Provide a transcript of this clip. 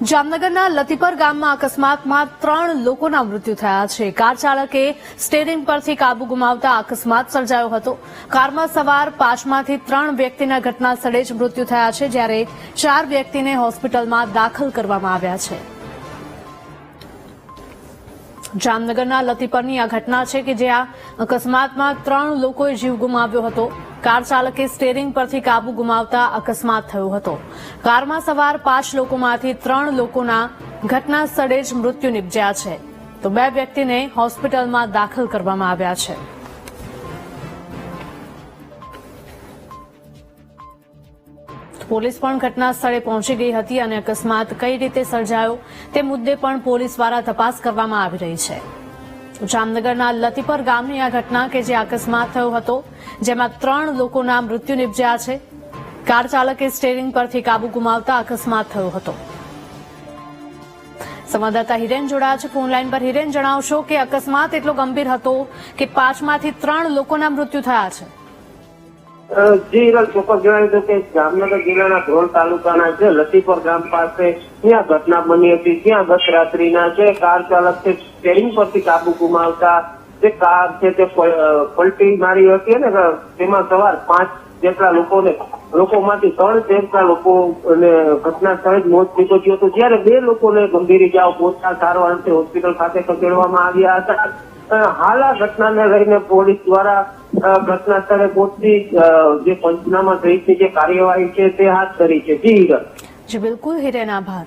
જામનગરના લતીપર ગામમાં અકસ્માતમાં 3 લોકોના મૃત્યુ થયા છે। કાર ચાલકે સ્ટીયરિંગ પરથી કાબુ ગુમાવતા અકસ્માત સર્જાયો હતો। કારમાં સવાર 5માંથી 3 વ્યક્તિના ઘટના સ્થળે જ મૃત્યુ થયા છે, જ્યારે 4 વ્યક્તિને હોસ્પિટલમાં દાખલ કરવામાં આવ્યા છે। જામનગરના લતીપરની આ ઘટના છે કે જ્યાં અકસ્માતમાં 3 લોકોએ જીવ ગુમાવ્યો હતો। કાર ચાલકે સ્ટીયરિંગ પરથી કાબુ ગુમાવતા અકસ્માત થયો હતો। કારમાં સવાર 5 લોકોમાંથી 3 લોકોના ઘટના સ્થળે જ મૃત્યુ નિપજ્યા છે, તો 2 વ્યક્તિને હોસ્પિટલમાં દાખલ કરવામાં આવ્યા છે। પોલીસ પણ ઘટના સ્થળે પહોંચી ગઈ હતી અને અકસ્માત કઈ રીતે સર્જાયો તે મુદ્દે પણ પોલીસ દ્વારા તપાસ કરવામાં આવી રહી છે। જામનગરના લતીપર ગામની આ ઘટના કે જે અકસ્માત થયો હતો, જેમાં 3 લોકોના મૃત્યુ નિપજ્યા છે। કાર ચાલકે સ્ટીયરિંગ પરથી કાબુ ગુમાવતા અકસ્માત થયો હતો। સંવાદદાતા હિરેન જોડાયા છે ફોન લાઈન પર। હિરેન, જણાવશો કે અકસ્માત એટલો ગંભીર હતો કે 5માંથી 3 લોકોના મૃત્યુ થયા છે। જી હિરલ, ચોક્કસ જણાવી દઉં કે જામનગર જિલ્લાના ધ્રોલ તાલુકાના છે લતીપર ગામ પાસે ત્યાં ઘટના બની હતી। ત્યાં ગત રાત્રિના છે કાર ચાલક છે સ્ટીયરિંગ પરથી કાબુ ગુમાવતા જે કાર છે તે પલટી મારી હતી અને તેમાં સવાર 5 જેટલા લોકોમાંથી 3 જેટલા લોકોને ઘટના સ્થળે જ મોત નીપજ્યું હતું, જ્યારે 2 લોકોને ગંભીર ઇજાઓ પહોંચતા સારવાર અર્થે હોસ્પિટલ ખાતે ખસેડવામાં આવ્યા હતા। હાલ આ ઘટનાને લઈને પોલીસ દ્વારા ઘટના સ્થળે પહોંચી જે પંચનામા સહિતની જે કાર્યવાહી છે તે હાથ ધરી છે। જી હિરલ। જી બિલકુલ હિરેન, આભાર।